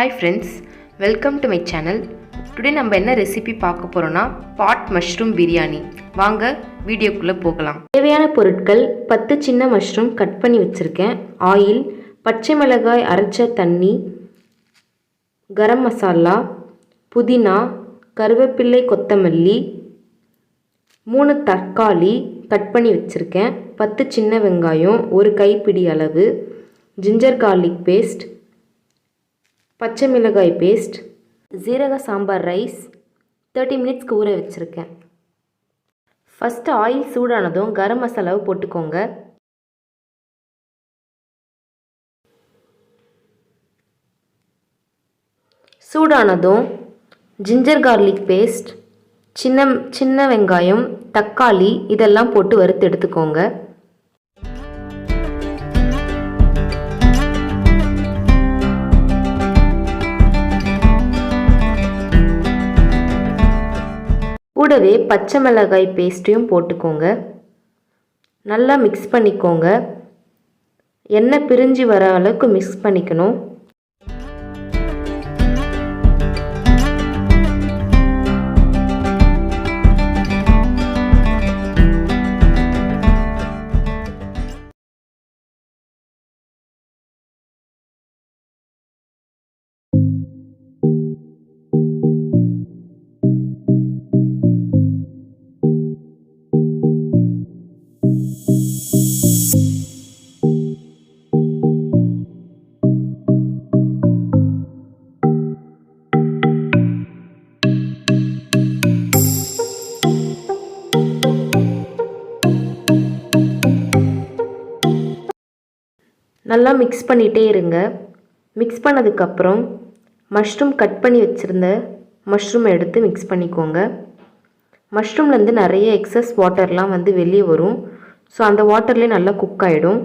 Hi friends, welcome to my channel. Today நம்ம என்ன recipe பார்க்க போகிறோன்னா பாட் மஷ்ரூம் பிரியாணி. வாங்க வீடியோக்குள்ளே போகலாம். தேவையான பொருட்கள்: 10 சின்ன மஷ்ரூம் கட் பண்ணி வச்சுருக்கேன், ஆயில், பச்சை மிளகாய் அரைச்ச தண்ணி, கரம் மசாலா, புதினா, கருவேப்பிலை, கொத்தமல்லி, 3 தக்காளி கட் பண்ணி வச்சுருக்கேன், 10 சின்ன வெங்காயம், 1 கைப்பிடி அளவு, ஜிஞ்சர் கார்லிக் பேஸ்ட், பச்சை மிளகாய் பேஸ்ட், ஜீரக சாம்பார் ரைஸ் 30 மினிட்ஸ்க்கு ஊற வச்சுருக்கேன். ஃபஸ்ட்டு ஆயில் சூடானதும் கரம் மசாலாவை போட்டுக்கோங்க. சூடானதும் ஜிஞ்சர் கார்லிக் பேஸ்ட், சின்ன வெங்காயம், தக்காளி இதெல்லாம் போட்டு வறுத்து எடுத்துக்கோங்க. கூடவே பச்சை மிளகாய் பேஸ்ட்டையும் போட்டுக்கோங்க. நல்லா மிக்ஸ் பண்ணிக்கோங்க. எண்ணெய் பிரிஞ்சு வர அளவுக்கு மிக்ஸ் பண்ணிக்கணும். நல்லா மிக்ஸ் பண்ணிகிட்டே இருங்க. மிக்ஸ் பண்ணதுக்கப்புறம் மஷ்ரூம் கட் பண்ணி வச்சுருந்த மஷ்ரூமை எடுத்து மிக்ஸ் பண்ணிக்கோங்க. மஷ்ரூம்லேருந்து நிறைய எக்ஸஸ் வாட்டர்லாம் வெளியே வரும். ஸோ அந்த வாட்டர்லேயே நல்லா குக் ஆகிடும்.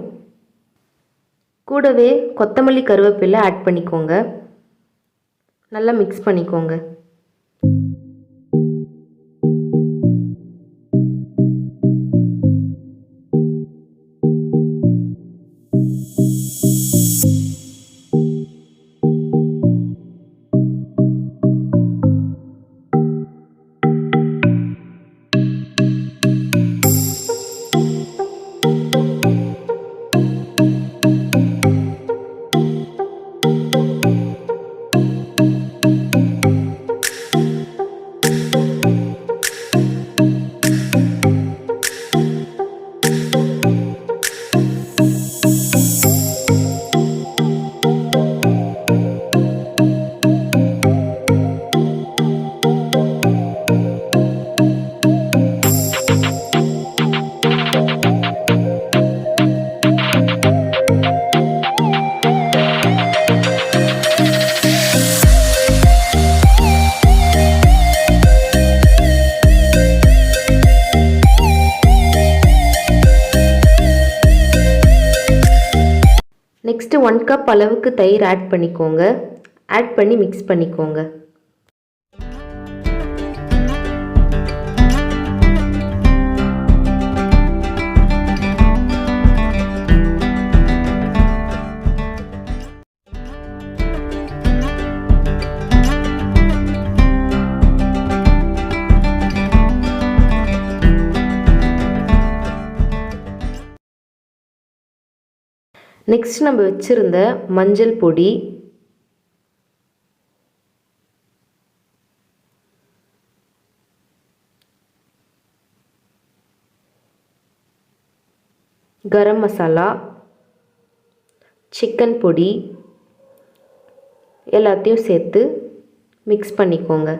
கூடவே கொத்தமல்லி, கருவேப்பிலை ஆட் பண்ணிக்கோங்க. நல்லா மிக்ஸ் பண்ணிக்கோங்க. நெக்ஸ்ட்டு 1 கப் அளவுக்கு தயிர் ஆட் பண்ணிக்கோங்க. ஆட் பண்ணி மிக்ஸ் பண்ணிக்கோங்க. நெக்ஸ்ட் நம்ம வச்சுருந்த மஞ்சள் பொடி, கரம் மசாலா, சிக்கன் பொடி எல்லாத்தையும் சேர்த்து மிக்ஸ் பண்ணிக்கோங்க.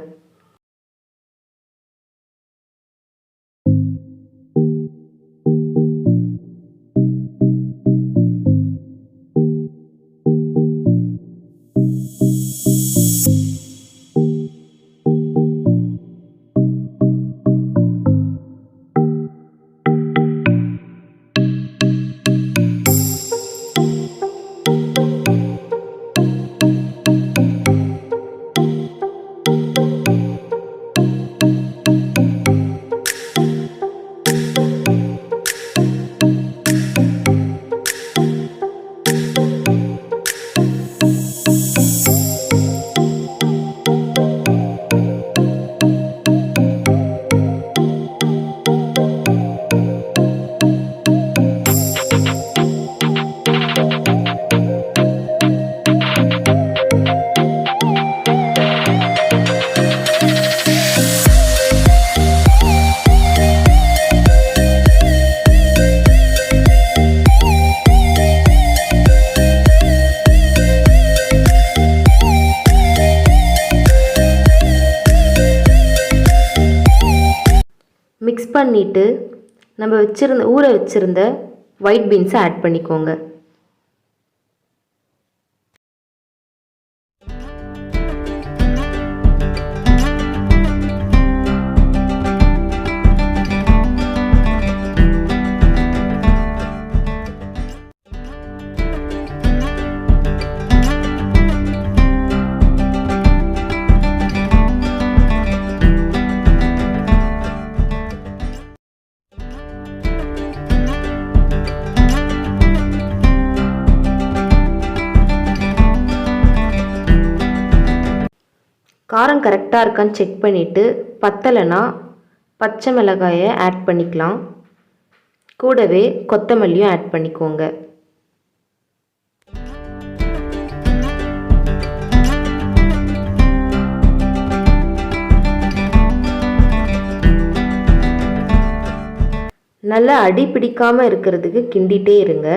பண்ணிவிட்டு நம்ம ஊற வச்சுருந்த ஒயிட் பீன்ஸை ஆட் பண்ணிக்கோங்க. காரம் கரெக்டாக இருக்கான்னு செக் பண்ணிவிட்டு பத்தலைன்னா பச்சை மிளகாயை ஆட் பண்ணிக்கலாம். கூடவே கொத்தமல்லியும் ஆட் பண்ணிக்கோங்க. நல்லா அடி பிடிக்காமல் இருக்கிறதுக்கு கிண்டிகிட்டே இருங்க.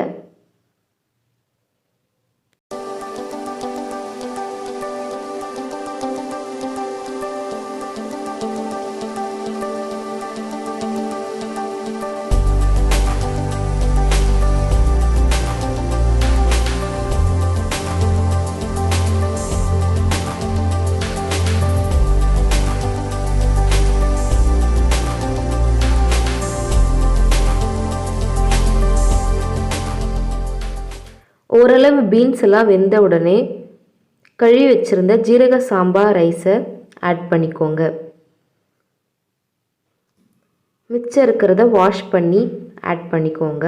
ஓரளவு பீன்ஸ் எல்லாம் வெந்த உடனே கழுவி வச்சுருந்த ஜீரக சாம்பார் ரைஸை ஆட் பண்ணிக்கோங்க. மிச்சம் இருக்கிறத வாஷ் பண்ணி ஆட் பண்ணிக்கோங்க.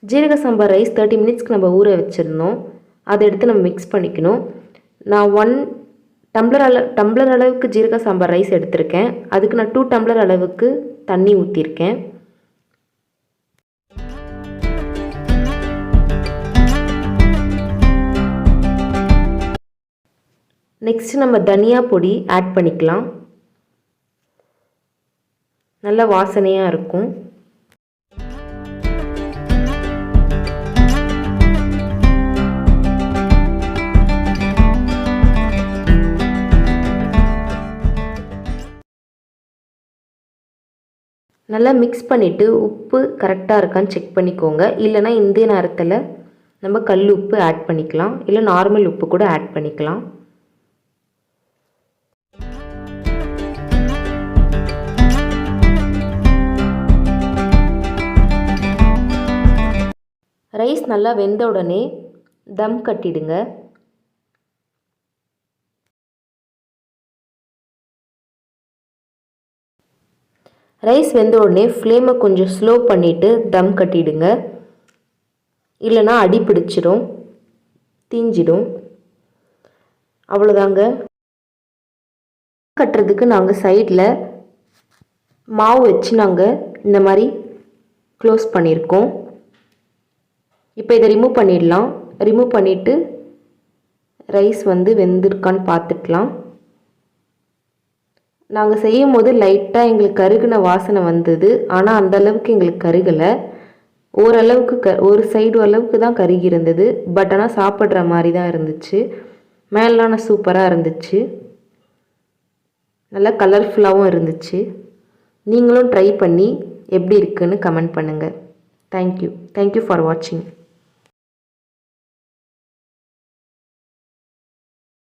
ஜீரக சாம்பார் ரைஸ் 30 மினிட்ஸ்க்கு நம்ம ஊற வச்சுருந்தோம். அதை எடுத்து நம்ம மிக்ஸ் பண்ணிக்கணும். நான் 1 டம்ளர் அளவுக்கு ஜீரக சாம்பார் ரைஸ் எடுத்திருக்கேன். அதுக்கு நான் 2 டம்ளர் அளவுக்கு தண்ணி ஊற்றிருக்கேன். நெக்ஸ்ட் நம்ம தனியா பொடி ஆட் பண்ணிக்கலாம். நல்ல வாசனையாக இருக்கும். நல்லா மிக்ஸ் பண்ணிவிட்டு உப்பு கரெக்டாக இருக்கான்னு செக் பண்ணிக்கோங்க. இல்லைனா இந்த நேரத்தில் நம்ம கல் உப்பு ஆட் பண்ணிக்கலாம். இல்லை நார்மல் உப்பு கூட ஆட் பண்ணிக்கலாம். ரைஸ் நல்லா வெந்த உடனே தம் கட்டிடுங்க. ரைஸ் வெந்த உடனே ஃப்ளேமை கொஞ்சம் ஸ்லோ பண்ணிவிட்டு தம் கட்டிடுங்க. இல்லைனா அடி பிடிச்சிடும், தீஞ்சிடும். அவ்வளோதாங்க. கட்டுறதுக்கு நாங்கள் சைடில் மாவு வச்சு நாங்கள் இந்த மாதிரி க்ளோஸ் பண்ணியிருக்கோம். இப்போ இதை ரிமூவ் பண்ணிடலாம். ரிமூவ் பண்ணிவிட்டு ரைஸ் வெந்திருக்கான்னு பார்த்துக்கலாம். நாங்கள் செய்யும் போது லைட்டாக எங்களுக்கு கருகின வாசனை வந்தது. ஆனால் அந்தளவுக்கு எங்களுக்கு கருகலை. ஓரளவுக்கு ஒரு சைடு அளவுக்கு தான் கருகி இருந்தது. பட் ஆனால் சாப்பிட்ற மாதிரி தான் இருந்துச்சு. மேலான சூப்பராக இருந்துச்சு. நல்லா கலர்ஃபுல்லாகவும் இருந்துச்சு. நீங்களும் ட்ரை பண்ணி எப்படி இருக்குன்னு கமெண்ட் பண்ணுங்கள். தேங்க்யூ ஃபார் வாட்சிங்.